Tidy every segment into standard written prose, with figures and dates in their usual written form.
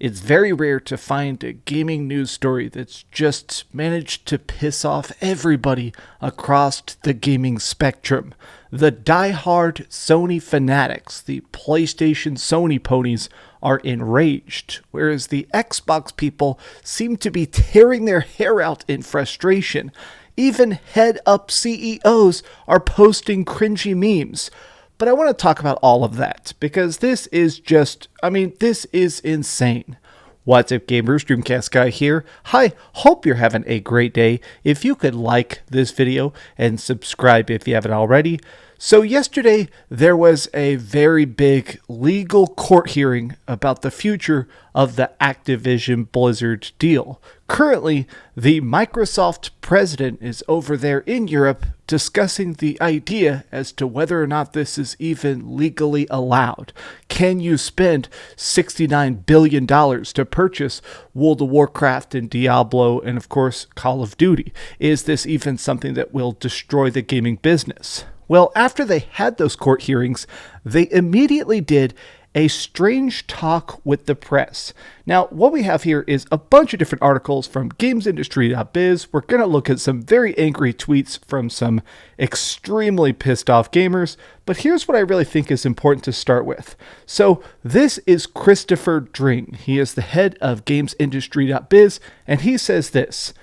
It's very rare to find a gaming news story that's just managed to piss off everybody across the gaming spectrum. The die-hard Sony fanatics, the PlayStation Sony ponies, are enraged, whereas the Xbox people seem to be tearing their hair out in frustration. Even head-up CEOs are posting cringy memes. But I want to talk about all of that, because this is this is insane. What's up, gamers? DreamcastGuy here. Hi, hope you're having a great day. If you could like this video and subscribe if you haven't already. So yesterday, there was a very big legal court hearing about the future of the Activision Blizzard deal. Currently, the Microsoft president is over there in Europe discussing the idea as to whether or not this is even legally allowed. Can you spend $69 billion to purchase World of Warcraft and Diablo and, of course, Call of Duty? Is this even something that will destroy the gaming business? Well, after they had those court hearings, they immediately did a strange talk with the press. Now, what we have here is a bunch of different articles from gamesindustry.biz. We're going to look at some very angry tweets from some extremely pissed off gamers, but here's what I really think is important to start with. So this is Christopher Dring. He is the head of gamesindustry.biz, and he says this.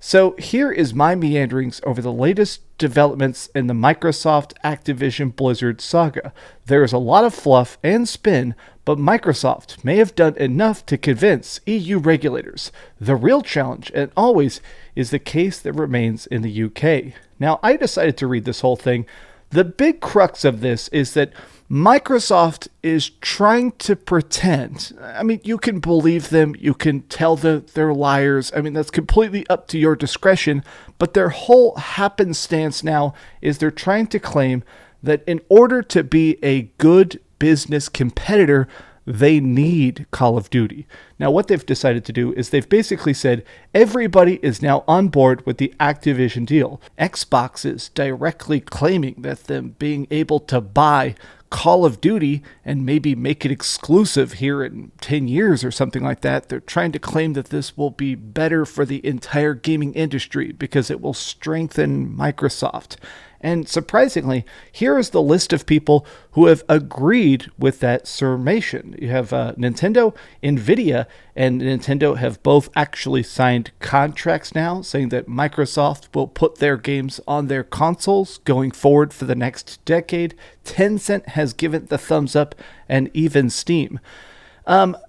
So here is my meanderings over the latest developments in the Microsoft Activision Blizzard saga. There is a lot of fluff and spin, but Microsoft may have done enough to convince EU regulators. The real challenge, and always, is the case that remains in the UK. Now, I decided to read this whole thing. The big crux of this is that Microsoft is trying to pretend. I mean, you can believe them, you can tell that they're liars. I mean, that's completely up to your discretion. But their whole happenstance now is they're trying to claim that in order to be a good business competitor, they need Call of Duty. Now, what they've decided to do is they've basically said everybody is now on board with the Activision deal. Xbox is directly claiming that them being able to buy Call of Duty and maybe make it exclusive here in 10 years or something like that. They're trying to claim that this will be better for the entire gaming industry because it will strengthen Microsoft. And surprisingly, here is the list of people who have agreed with that summation. You have Nintendo, Nvidia, and Nintendo have both actually signed contracts now saying that Microsoft will put their games on their consoles going forward for the next decade. Tencent has given the thumbs up, and even Steam.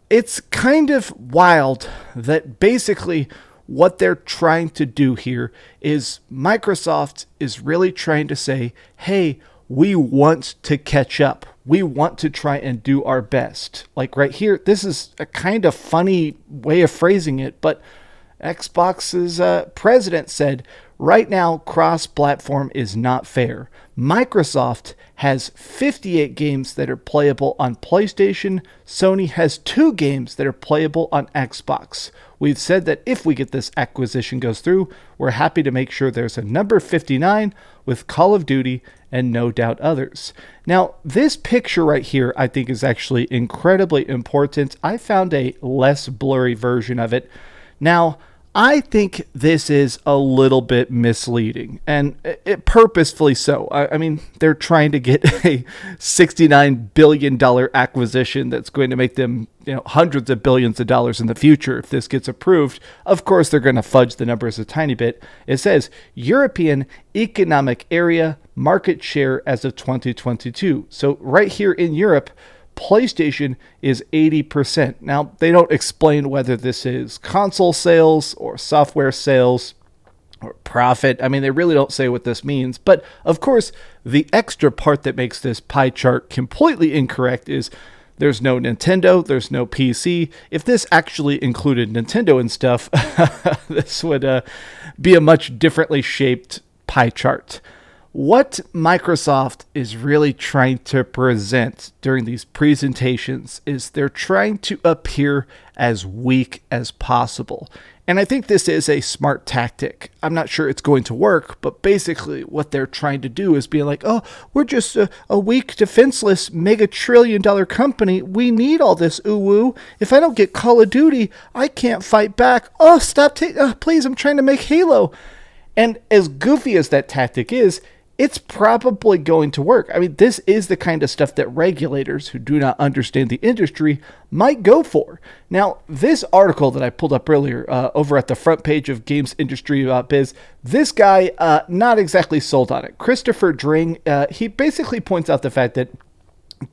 It's kind of wild that basically what they're trying to do here is Microsoft is really trying to say, hey, we want to catch up. We want to try and do our best. Like right here, this is a kind of funny way of phrasing it, but Xbox's president said, right now, cross-platform is not fair. Microsoft has 58 games that are playable on PlayStation. Sony has 2 games that are playable on Xbox. We've said that if we get this acquisition goes through, we're happy to make sure there's a number 59 with Call of Duty and no doubt others. Now, this picture right here, I think is actually incredibly important. I found a less blurry version of it. Now, I think this is a little bit misleading, and it purposefully so. I mean, they're trying to get a $69 billion acquisition that's going to make them, hundreds of billions of dollars in the future if this gets approved. Of course, they're going to fudge the numbers a tiny bit. It says European Economic Area market share as of 2022. So right here in Europe, PlayStation is 80%. Now, they don't explain whether this is console sales or software sales or profit. I mean, they really don't say what this means. But, of course, the extra part that makes this pie chart completely incorrect is there's no Nintendo, there's no PC. If this actually included Nintendo and stuff, this would be a much differently shaped pie chart. What Microsoft is really trying to present during these presentations is they're trying to appear as weak as possible. And I think this is a smart tactic. I'm not sure it's going to work, but basically what they're trying to do is be like, oh, we're just a weak, defenseless, mega-trillion-dollar company. We need all this ooh-woo. If I don't get Call of Duty, I can't fight back. Oh, stop, please, I'm trying to make Halo. And as goofy as that tactic is, it's probably going to work. I mean, this is the kind of stuff that regulators who do not understand the industry might go for. Now, this article that I pulled up earlier over at the front page of Games Industrybiz, this guy not exactly sold on it. Christopher Dring, he basically points out the fact that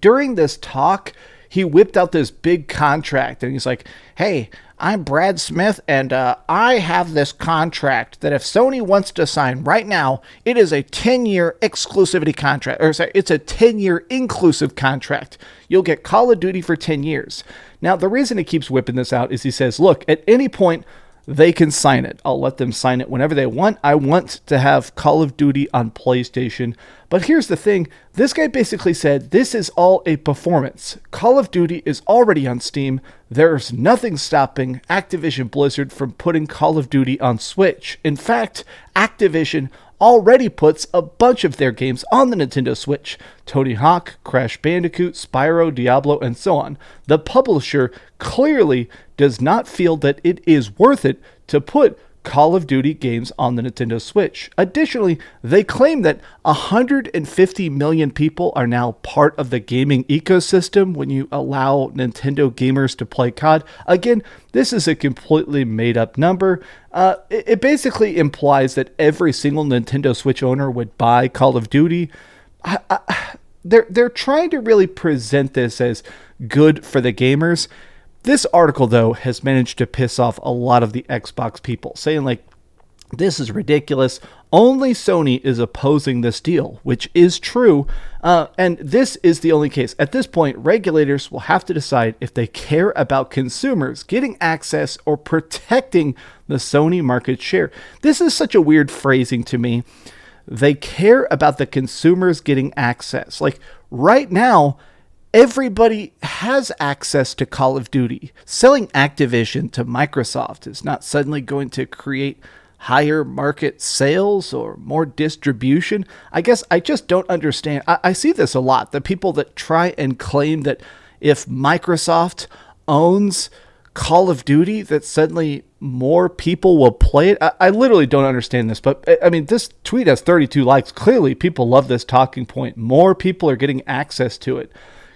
during this talk, he whipped out this big contract and he's like, hey, I'm Brad Smith and I have this contract that if Sony wants to sign right now, it is a 10-year exclusivity contract. Or sorry, it's a 10-year inclusive contract. You'll get Call of Duty for 10 years. Now, the reason he keeps whipping this out is he says, look, at any point, they can sign it. I'll let them sign it whenever they want. I want to have Call of Duty on PlayStation. But here's the thing. This guy basically said this is all a performance. Call of Duty is already on Steam. There's nothing stopping Activision Blizzard from putting Call of Duty on Switch. In fact, Activision already puts a bunch of their games on the Nintendo Switch. Tony Hawk, Crash Bandicoot, Spyro, Diablo, and so on. The publisher clearly does not feel that it is worth it to put Call of Duty games on the Nintendo Switch. Additionally, they claim that 150 million people are now part of the gaming ecosystem when you allow Nintendo gamers to play COD. Again, this is a completely made-up number. It basically implies that every single Nintendo Switch owner would buy Call of Duty. They're trying to really present this as good for the gamers. This article, though, has managed to piss off a lot of the Xbox people, saying, like, this is ridiculous. Only Sony is opposing this deal, which is true. And this is the only case. At this point, regulators will have to decide if they care about consumers getting access or protecting the Sony market share. This is such a weird phrasing to me. They care about the consumers getting access. Like, right now, everybody has access to Call of Duty. Selling Activision to Microsoft is not suddenly going to create higher market sales or more distribution. I guess I just don't understand. I see this a lot. The people that try and claim that if Microsoft owns Call of Duty, that suddenly more people will play it. I literally don't understand this, but I mean, this tweet has 32 likes. Clearly, people love this talking point. More people are getting access to it.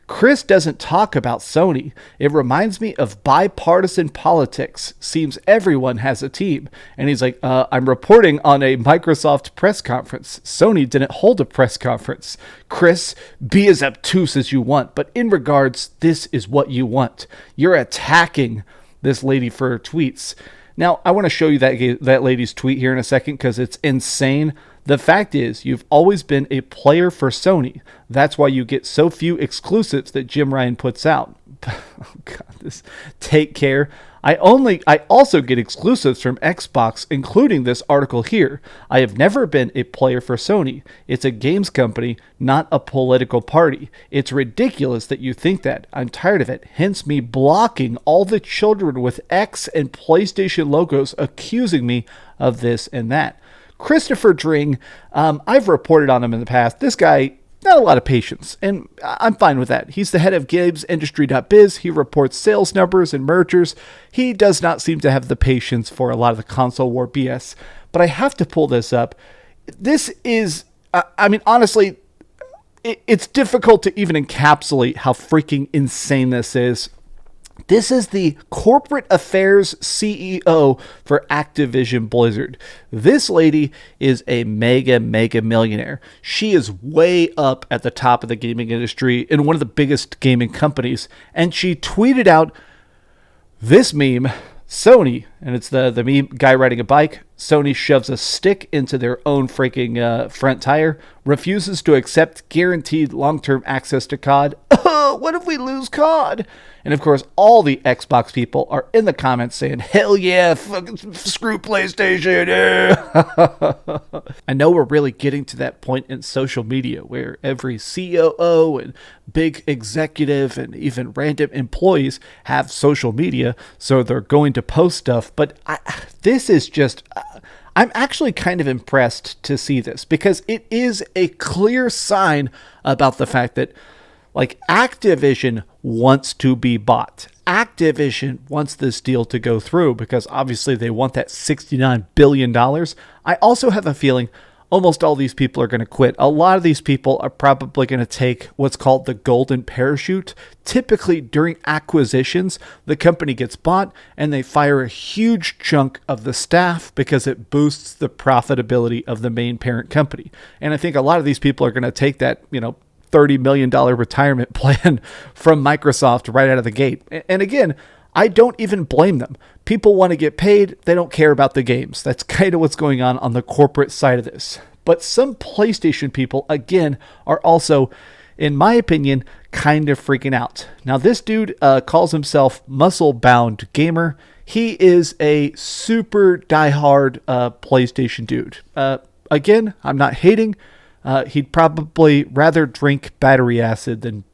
Chris doesn't talk about Sony. It reminds me of bipartisan politics. Seems everyone has a team. And he's like, I'm reporting on a Microsoft press conference. Sony didn't hold a press conference. Chris, be as obtuse as you want. But in regards, this is what you want. You're attacking this lady for her tweets. Now, I want to show you that lady's tweet here in a second because it's insane. The fact is, you've always been a player for Sony. That's why you get so few exclusives that Jim Ryan puts out. Oh God, this take care. I also get exclusives from Xbox, including this article here. I have never been a player for Sony. It's a games company, not a political party. It's ridiculous that you think that. I'm tired of it. Hence me blocking all the children with X and PlayStation logos accusing me of this and that. Christopher Dring, I've reported on him in the past. This guy, not a lot of patience, and I'm fine with that. He's the head of GamesIndustry.biz. He reports sales numbers and mergers. He does not seem to have the patience for a lot of the console war BS, but I have to pull this up. This is, I mean, honestly, it's difficult to even encapsulate how freaking insane this is. This is the corporate affairs CEO for Activision Blizzard. This lady is a mega millionaire. She is way up at the top of the gaming industry in one of the biggest gaming companies. And she tweeted out this meme: Sony And it's the meme guy riding a bike. Sony shoves a stick into their own freaking front tire, refuses to accept guaranteed long-term access to COD. Oh, what if we lose COD? And of course, all the Xbox people are in the comments saying, hell yeah, screw PlayStation. Yeah. I know we're really getting to that point in social media where every COO and big executive and even random employees have social media, so they're going to post stuff. But this is just... I'm actually kind of impressed to see this because it is a clear sign about the fact that like Activision wants to be bought. Activision wants this deal to go through because obviously they want that $69 billion. I also have a feeling almost all these people are going to quit. A lot of these people are probably going to take what's called the golden parachute. Typically during acquisitions, the company gets bought and they fire a huge chunk of the staff because it boosts the profitability of the main parent company. And I think a lot of these people are going to take that, $30 million retirement plan from Microsoft right out of the gate. And again, I don't even blame them. People want to get paid. They don't care about the games. That's kind of what's going on the corporate side of this. But some PlayStation people, again, are also, in my opinion, kind of freaking out. Now, this dude calls himself Muscle Bound Gamer. He is a super diehard PlayStation dude. Again, I'm not hating. He'd probably rather drink battery acid than,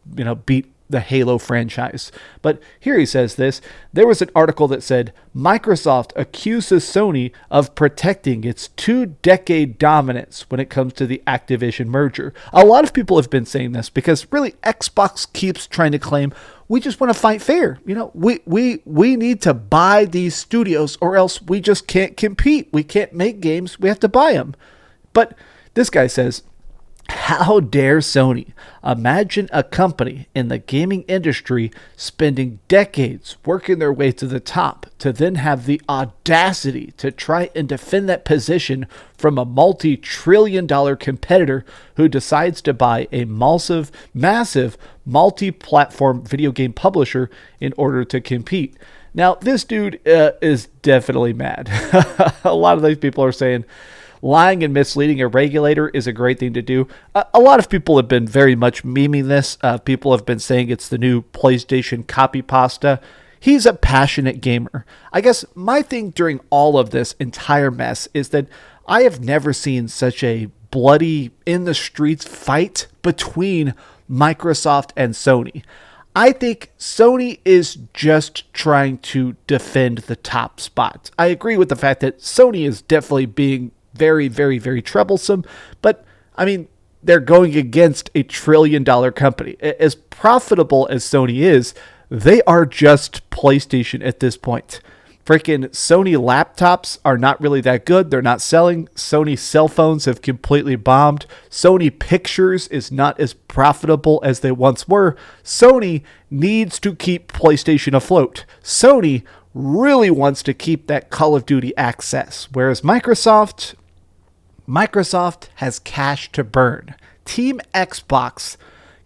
beat the Halo franchise. But here he says this. There was an article that said, Microsoft accuses Sony of protecting its 2-decade dominance when it comes to the Activision merger. A lot of people have been saying this because really Xbox keeps trying to claim we just want to fight fair. We need to buy these studios or else we just can't compete. We can't make games. We have to buy them. But this guy says, how dare Sony imagine a company in the gaming industry spending decades working their way to the top to then have the audacity to try and defend that position from a multi-trillion-dollar competitor who decides to buy a massive multi-platform video game publisher in order to compete. Now, this dude is definitely mad. A lot of these people are saying, lying and misleading a regulator is a great thing to do. A lot of people have been very much memeing this. People have been saying it's the new PlayStation copy pasta. He's a passionate gamer. I guess my thing during all of this entire mess is that I have never seen such a bloody in the streets fight between Microsoft and Sony. I think Sony is just trying to defend the top spot. I agree with the fact that Sony is definitely being very, very, very troublesome. But, they're going against a $1 trillion company. As profitable as Sony is, they are just PlayStation at this point. Freaking Sony laptops are not really that good. They're not selling. Sony cell phones have completely bombed. Sony Pictures is not as profitable as they once were. Sony needs to keep PlayStation afloat. Sony really wants to keep that Call of Duty access, whereas Microsoft has cash to burn. Team Xbox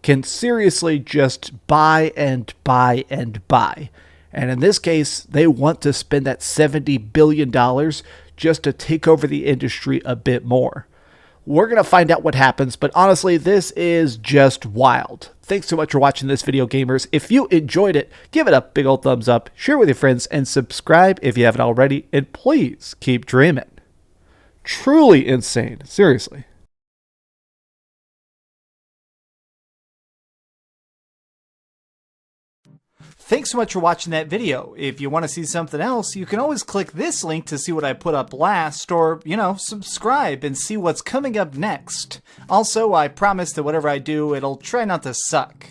can seriously just buy and buy and buy. And in this case, they want to spend that $70 billion just to take over the industry a bit more. We're going to find out what happens, but honestly, this is just wild. Thanks so much for watching this video, gamers. If you enjoyed it, give it a big old thumbs up, share with your friends, and subscribe if you haven't already, and please keep dreaming. Truly insane. Seriously. Thanks so much for watching that video. If you want to see something else, you can always click this link to see what I put up last, or, subscribe and see what's coming up next. Also, I promise that whatever I do, it'll try not to suck.